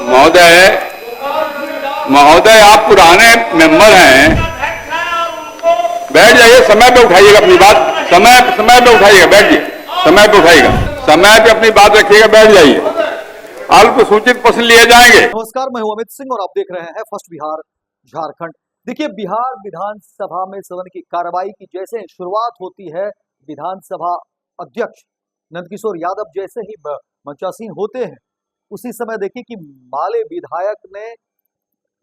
महोदय महोदय आप पुराने मेंबर हैं, बैठ जाइए। समय पे उठाइएगा अपनी बात, समय पे उठाइएगा, बैठिए। समय पे उठाइएगा, समय पे अपनी बात रखिएगा, बैठ जाइए। अल्पसूचित प्रश्न लिए जाएंगे। नमस्कार, मैं हूं अमित सिंह और आप देख रहे हैं फर्स्ट बिहार झारखंड। देखिए, बिहार विधानसभा में सदन की कार्रवाई की जैसे शुरुआत होती है, विधानसभा अध्यक्ष नंदकिशोर यादव जैसे ही मंचासीन होते हैं, उसी समय देखिए कि माले विधायक ने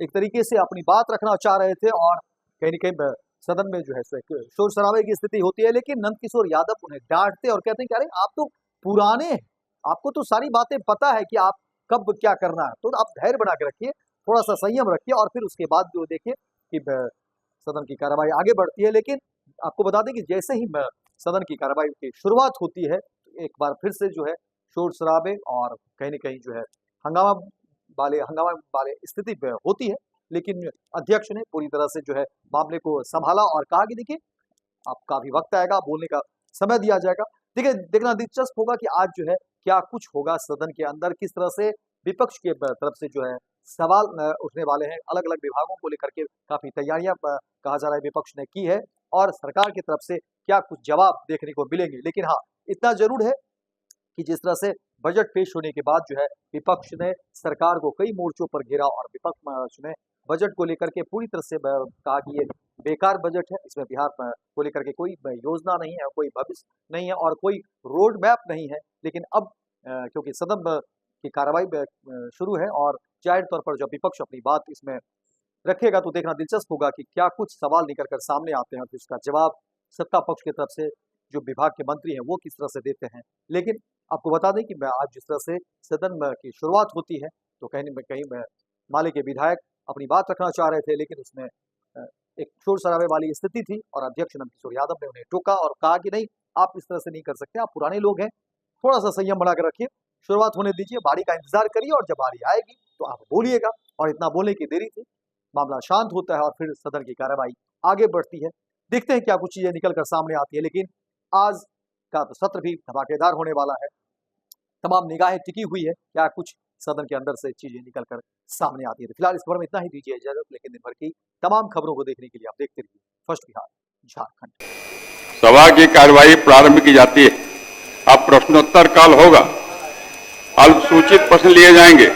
एक तरीके से अपनी बात रखना चाह रहे थे और कहीं न कहीं सदन में जो है शोर शराबे की स्थिति होती है, लेकिन नंदकिशोर यादव उन्हें डांटते और कहते हैं कि अरे आप तो पुराने हैं, आपको तो सारी बातें पता है कि आप कब क्या करना है, तो आप धैर्य बना के रखिए, थोड़ा सा संयम रखिए और फिर उसके बाद जो देखिए कि सदन की कार्रवाई आगे बढ़ती है। लेकिन आपको बता दें कि जैसे ही सदन की कार्रवाई की शुरुआत होती है, तो एक बार फिर से जो है शोर शराबे और कहीं न कहीं जो है हंगामा वाले स्थिति होती है। लेकिन अध्यक्ष ने पूरी तरह से जो है मामले को संभाला और कहा कि देखिए आपका भी वक्त आएगा, बोलने का समय दिया जाएगा। देखिए, देखना दिलचस्प होगा कि आज जो है क्या कुछ होगा सदन के अंदर, किस तरह से विपक्ष के तरफ से जो है सवाल उठने वाले हैं। अलग अलग विभागों को लेकर के काफी तैयारियां कहा जा रहा है विपक्ष ने की है और सरकार की तरफ से क्या कुछ जवाब देखने को मिलेंगे। लेकिन हाँ, इतना जरूर है कि जिस तरह से बजट पेश होने के बाद जो है विपक्ष ने सरकार को कई मोर्चों पर घेरा और विपक्ष ने बजट को लेकर के पूरी तरह से कहा कि ये बेकार बजट है, इसमें बिहार को लेकर के कोई योजना नहीं है, कोई भविष्य नहीं है और कोई रोड मैप नहीं है। लेकिन अब क्योंकि सदन की कार्रवाई शुरू है और जाहिर तौर पर जब विपक्ष अपनी बात इसमें रखेगा तो देखना दिलचस्प होगा कि क्या कुछ सवाल निकल कर सामने आते हैं तो इसका जवाब सत्ता पक्ष की तरफ से जो विभाग के मंत्री हैं वो किस तरह से देते हैं। लेकिन आपको बता दें कि मैं आज जिस तरह से सदन की शुरुआत होती है तो कहीं न कहीं माले के विधायक अपनी बात रखना चाह रहे थे, लेकिन उसमें एक शोर शराबे वाली स्थिति थी और अध्यक्ष नंदकिशोर यादव ने उन्हें टोका और कहा कि नहीं, आप इस तरह से नहीं कर सकते, आप पुराने लोग हैं, थोड़ा सा संयम बनाकर रखिए, शुरुआत होने दीजिए, बारी का इंतजार करिए और जब बारी आएगी तो आप बोलिएगा। और इतना बोलने की देरी थी, मामला शांत होता है और फिर सदन की कार्रवाई आगे बढ़ती है। देखते हैं क्या कुछ चीजें निकल कर सामने आती है। लेकिन आज का तो सत्र भी धमाकेदार होने वाला है, तमाम निगाहें टिकी हुई है, क्या कुछ सदन के अंदर से चीजें निकल कर सामने आती है। फिलहाल इस खबर में इतना ही, दीजिए इजाजत, लेकिन दिन भर की तमाम खबरों को देखने के लिए आप देखते रहिए फर्स्ट बिहार झारखंड। सभा की कार्यवाही प्रारंभ की जाती है। अब प्रश्नोत्तर काल होगा, अल्पसूचित प्रश्न लिए जाएंगे।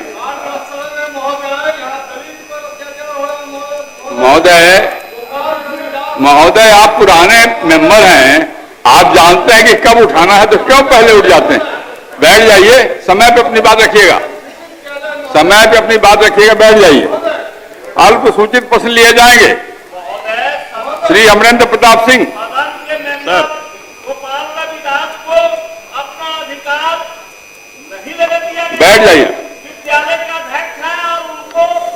महोदय आप पुराने मेंबर हैं, आप जानते हैं कि कब उठाना है तो क्यों पहले उठ जाते हैं। बैठ जाइए, समय पे अपनी बात रखिएगा, समय पे अपनी बात रखिएगा, बैठ जाइए। अल्पसूचित प्रश्न लिए जाएंगे। श्री अमरेंद्र प्रताप सिंह सर। बैठ जाइए,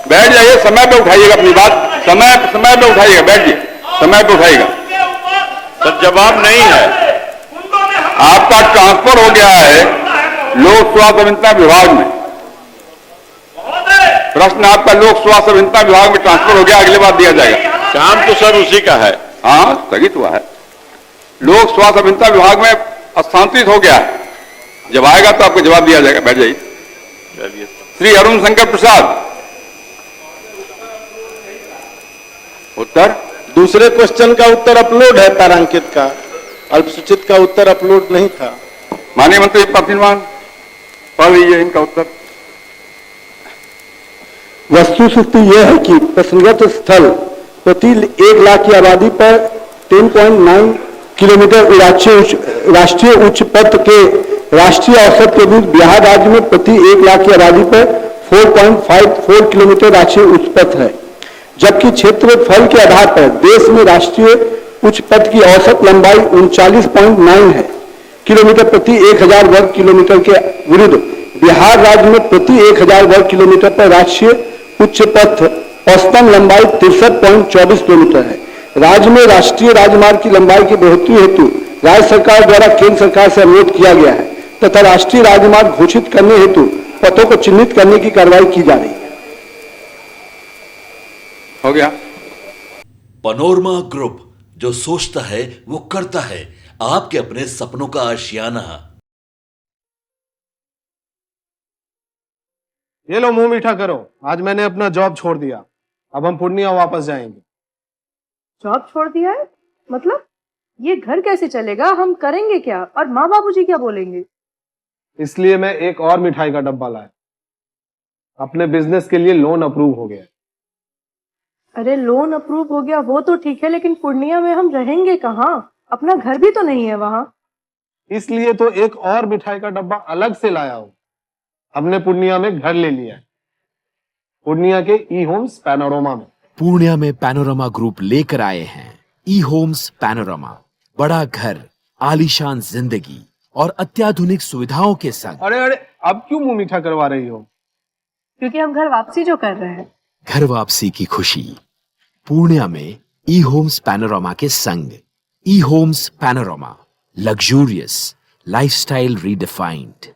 बैठ जाइए, समय पे उठाइएगा अपनी बात, समय पे उठाइएगा, बैठिए, समय पे उठाइएगा। सर जवाब नहीं है, आपका ट्रांसफर हो गया है लोक स्वास्थ्य अभियंता विभाग में। प्रश्न आपका लोक स्वास्थ्य अभियंता विभाग में ट्रांसफर हो गया, अगले बार दिया जाएगा। काम तो सर उसी का है। हाँ, स्थगित हुआ है, लोक स्वास्थ्य अभियंता विभाग में स्थानांतरित हो गया है। जब आएगा तो आपको जवाब दिया जाएगा, बैठ जाइए। श्री अरुण शंकर प्रसाद उत्तर। दूसरे क्वेश्चन का उत्तर अपलोड है, तारांकित का, अल्पसूचित का उत्तर अपलोड नहीं था। माननीय मंत्री प्रतिमान पढ़ लीजिए इनका उत्तर। वस्तुस्थिति यह है कि प्रसंगत स्थल प्रति 1 लाख की आबादी पर 10.9 किलोमीटर राष्ट्रीय उच्च पथ के राष्ट्रीय औसत के बीच बिहार राज्य में प्रति 1 लाख की आबादी पर 4.54 किलोमीटर राष्ट्रीय उच्च पथ है, जबकि क्षेत्रफल के आधार पर देश में राष्ट्रीय उच्च पथ की औसत लंबाई 39.9 है किलोमीटर प्रति 1000 वर्ग किलोमीटर के विरुद्ध बिहार राज्य में प्रति 1000 वर्ग किलोमीटर पर राष्ट्रीय उच्च पथ औसतन लंबाई 63.24 किलोमीटर है। राज्य में राष्ट्रीय राजमार्ग की लंबाई की बढ़ोतरी हेतु राज्य सरकार द्वारा केंद्र सरकार से अनुरोध किया गया है तथा राष्ट्रीय राजमार्ग घोषित करने हेतु पथों को चिन्हित करने की कार्रवाई की जा रही है। हो गया। पनोरमा ग्रुप, जो सोचता है वो करता है, आपके अपने सपनों का आशियाना। ये लो मुंह मीठा करो, आज मैंने अपना जॉब छोड़ दिया, अब हम पूर्णिया वापस जाएंगे। जॉब छोड़ दिया है? मतलब ये घर कैसे चलेगा? हम करेंगे क्या? और माँ बाबूजी क्या बोलेंगे? इसलिए मैं एक और मिठाई का डब्बा लाया, अपने बिजनेस के लिए लोन अप्रूव हो गया। अरे लोन अप्रूव हो गया वो तो ठीक है, लेकिन पूर्णिया में हम रहेंगे कहाँ? अपना घर भी तो नहीं है वहाँ। इसलिए तो एक और मिठाई का डब्बा अलग से लाया हूं। हमने पूर्णिया में घर ले लिया है, पूर्णिया के ई होम्स पैनोरमा में। पूर्णिया में पैनोरमा ग्रुप लेकर आए हैं ई होम्स पैनोरमा, बड़ा घर, आलीशान जिंदगी और अत्याधुनिक सुविधाओं के संग। अरे अरे, अब क्यों मुंह मीठा करवा रही हो? क्योंकि हम घर वापसी जो कर रहे हैं। घर वापसी की खुशी पूर्णिया में ई होम्स पैनोरमा के संग। E homes panorama, luxurious lifestyle redefined.